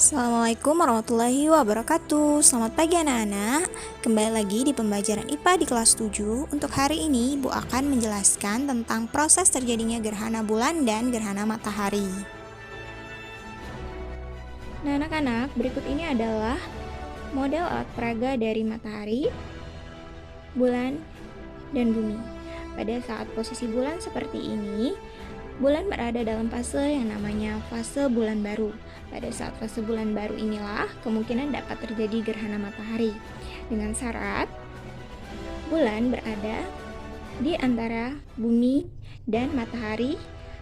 Assalamualaikum warahmatullahi wabarakatuh. Selamat pagi anak-anak. Kembali lagi di pembelajaran IPA di kelas 7. Untuk hari ini Ibu akan menjelaskan tentang proses terjadinya gerhana bulan dan gerhana matahari. Nah anak-anak, berikut ini adalah model alat peraga dari matahari, bulan, dan bumi. Pada saat posisi bulan seperti ini, bulan berada dalam fase yang namanya fase bulan baru. Pada saat fase bulan baru inilah kemungkinan dapat terjadi gerhana matahari. Dengan syarat bulan berada di antara bumi dan matahari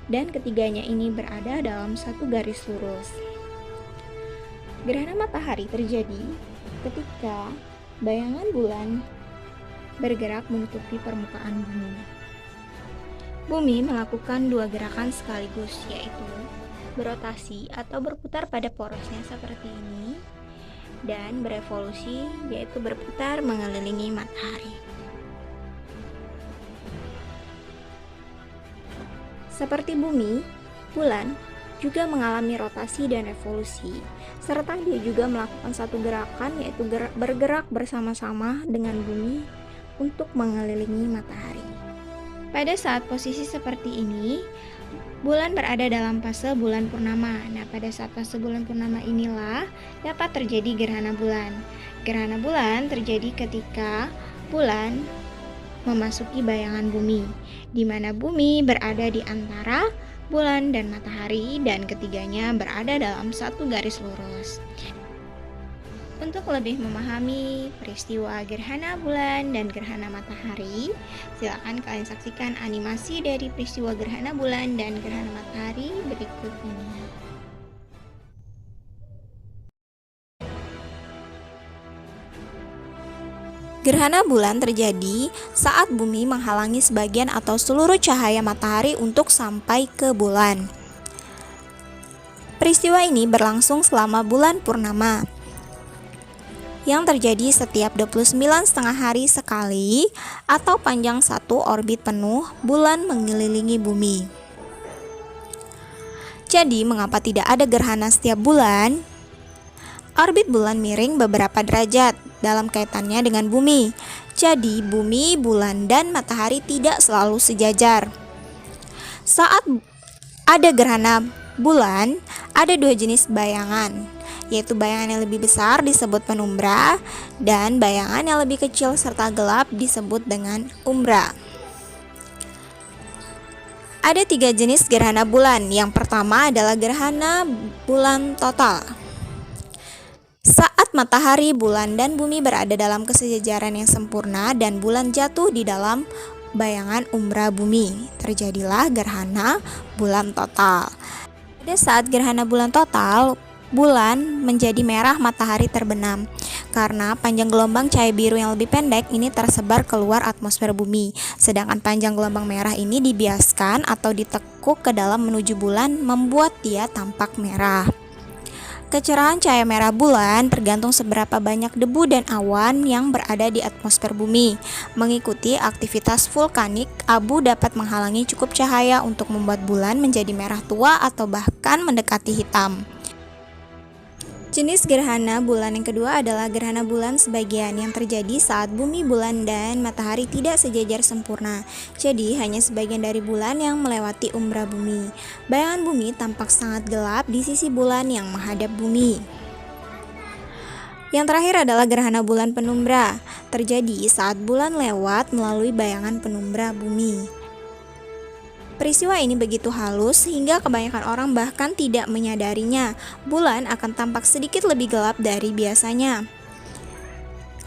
dan ketiganya ini berada dalam satu garis lurus. Gerhana matahari terjadi ketika bayangan bulan bergerak menutupi permukaan bumi. Bumi melakukan dua gerakan sekaligus, yaitu berotasi atau berputar pada porosnya seperti ini, dan berevolusi, yaitu berputar mengelilingi matahari. Seperti bumi, bulan juga mengalami rotasi dan revolusi, serta dia juga melakukan satu gerakan, yaitu bergerak bersama-sama dengan bumi untuk mengelilingi matahari. Pada saat posisi seperti ini, bulan berada dalam fase bulan purnama. Nah, pada saat fase bulan purnama inilah dapat terjadi gerhana bulan. Gerhana bulan terjadi ketika bulan memasuki bayangan bumi, di mana bumi berada di antara bulan dan matahari, dan ketiganya berada dalam satu garis lurus. Untuk lebih memahami peristiwa gerhana bulan dan gerhana matahari, silakan kalian saksikan animasi dari peristiwa gerhana bulan dan gerhana matahari berikut ini. Gerhana bulan terjadi saat bumi menghalangi sebagian atau seluruh cahaya matahari untuk sampai ke bulan. Peristiwa ini berlangsung selama bulan purnama, yang terjadi setiap 29,5 hari sekali atau panjang satu orbit penuh bulan mengelilingi bumi. Jadi, mengapa tidak ada gerhana setiap bulan? Orbit bulan miring beberapa derajat dalam kaitannya dengan bumi. Jadi, bumi, bulan, dan matahari tidak selalu sejajar. Saat ada gerhana bulan, ada dua jenis bayangan, yaitu bayangan yang lebih besar disebut penumbra, dan bayangan yang lebih kecil serta gelap disebut dengan umbra. Ada tiga jenis gerhana bulan. Yang pertama adalah gerhana bulan total. Saat matahari, bulan, dan bumi berada dalam kesejajaran yang sempurna dan bulan jatuh di dalam bayangan umbra bumi, terjadilah gerhana bulan total. Pada saat gerhana bulan total, bulan menjadi merah, matahari terbenam karena panjang gelombang cahaya biru yang lebih pendek ini tersebar keluar atmosfer bumi, sedangkan panjang gelombang merah ini dibiaskan atau ditekuk ke dalam menuju bulan, membuat dia tampak merah. Kecerahan cahaya merah bulan tergantung seberapa banyak debu dan awan yang berada di atmosfer bumi. Mengikuti aktivitas vulkanik, abu dapat menghalangi cukup cahaya untuk membuat bulan menjadi merah tua atau bahkan mendekati hitam. Jenis gerhana bulan yang kedua adalah gerhana bulan sebagian, yang terjadi saat bumi, bulan, dan matahari tidak sejajar sempurna. Jadi hanya sebagian dari bulan yang melewati umbra bumi. Bayangan bumi tampak sangat gelap di sisi bulan yang menghadap bumi. Yang terakhir adalah gerhana bulan penumbra, terjadi saat bulan lewat melalui bayangan penumbra bumi. Peristiwa ini begitu halus sehingga kebanyakan orang bahkan tidak menyadarinya. Bulan akan tampak sedikit lebih gelap dari biasanya.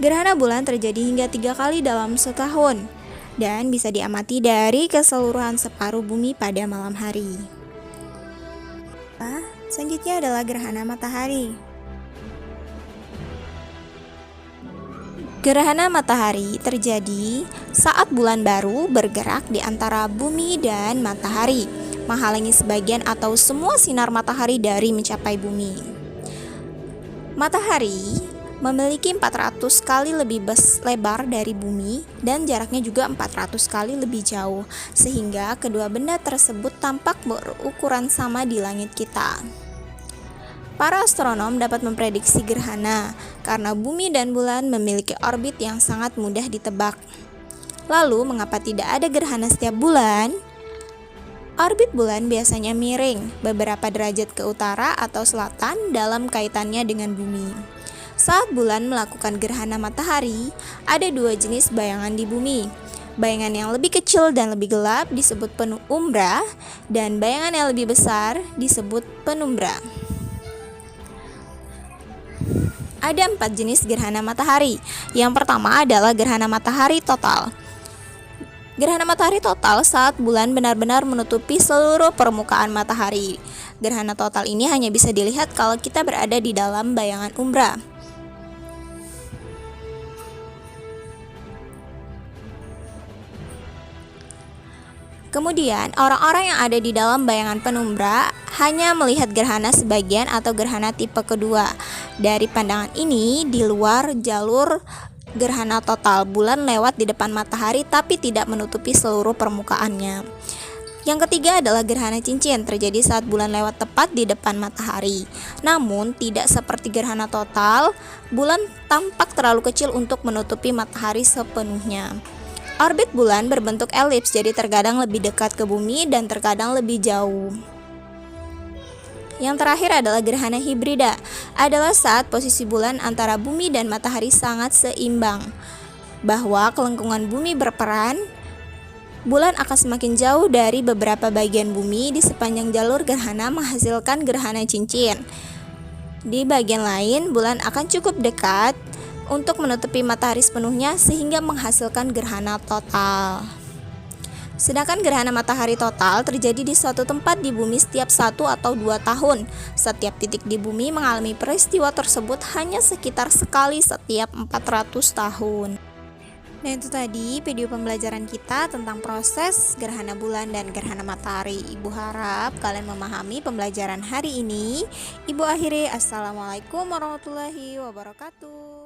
Gerhana bulan terjadi hingga 3 kali dalam setahun dan bisa diamati dari keseluruhan separuh bumi pada malam hari. Selanjutnya adalah gerhana matahari. Gerhana matahari terjadi saat bulan baru bergerak di antara bumi dan matahari, menghalangi sebagian atau semua sinar matahari dari mencapai bumi. Matahari memiliki 400 kali lebih lebar dari bumi dan jaraknya juga 400 kali lebih jauh, sehingga kedua benda tersebut tampak berukuran sama di langit kita. Para astronom dapat memprediksi gerhana karena bumi dan bulan memiliki orbit yang sangat mudah ditebak. Lalu, mengapa tidak ada gerhana setiap bulan? Orbit bulan biasanya miring beberapa derajat ke utara atau selatan dalam kaitannya dengan bumi. Saat bulan melakukan gerhana matahari, ada dua jenis bayangan di bumi. Bayangan yang lebih kecil dan lebih gelap disebut penumbra, dan bayangan yang lebih besar disebut penumbra. Ada 4 jenis gerhana matahari. Yang pertama adalah gerhana matahari total. Gerhana matahari total saat bulan benar-benar menutupi seluruh permukaan matahari. Gerhana total ini hanya bisa dilihat kalau kita berada di dalam bayangan umbra. Kemudian, orang-orang yang ada di dalam bayangan penumbra hanya melihat gerhana sebagian atau gerhana tipe kedua. Dari pandangan ini, di luar jalur gerhana total, bulan lewat di depan matahari tapi tidak menutupi seluruh permukaannya. Yang ketiga adalah gerhana cincin, terjadi saat bulan lewat tepat di depan matahari. Namun, tidak seperti gerhana total, bulan tampak terlalu kecil untuk menutupi matahari sepenuhnya. Orbit bulan berbentuk elips, jadi terkadang lebih dekat ke bumi dan terkadang lebih jauh. Yang terakhir adalah gerhana hibrida, adalah saat posisi bulan antara bumi dan matahari sangat seimbang. Bahwa kelengkungan bumi berperan, bulan akan semakin jauh dari beberapa bagian bumi di sepanjang jalur gerhana menghasilkan gerhana cincin. Di bagian lain, bulan akan cukup dekat untuk menutupi matahari sepenuhnya sehingga menghasilkan gerhana total. Sedangkan gerhana matahari total terjadi di suatu tempat di bumi setiap 1 atau 2 tahun. Setiap titik di bumi mengalami peristiwa tersebut hanya sekitar sekali setiap 400 tahun. Nah, itu tadi video pembelajaran kita tentang proses gerhana bulan dan gerhana matahari. Ibu harap kalian memahami pembelajaran hari ini. Ibu akhiri, assalamualaikum warahmatullahi wabarakatuh.